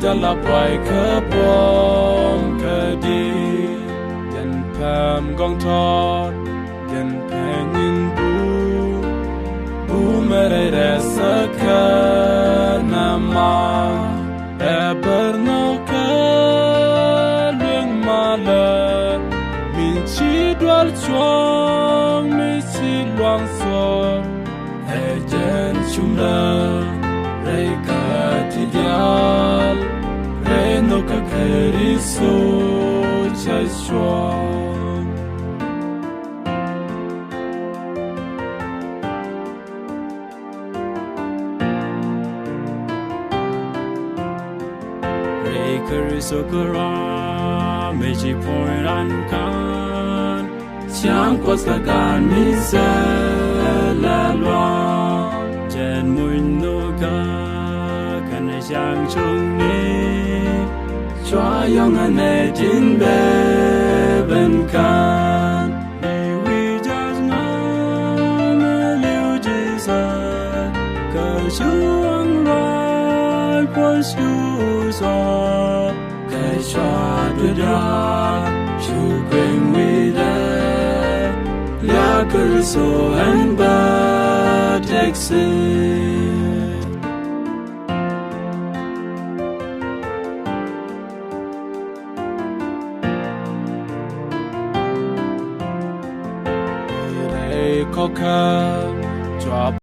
Jala boy kabom kadi yen pam gong tot yen penin bu mere resaka nama eberno ka leng mala min chi dwal chong mi chi luang so ejen chumla reika tidial no kakeriso chashwa Rekeriso kara meji point ankan siang kwas kagan misa la lwa jen muin no ka kana siang chung ni Chua yong an e jin be ben kan Ni wi jas nga me liu ji sa Ka shu ang rai kwa shu sa Ka chua du da shu quen wi da Lia kar so an ba tek si Koka chua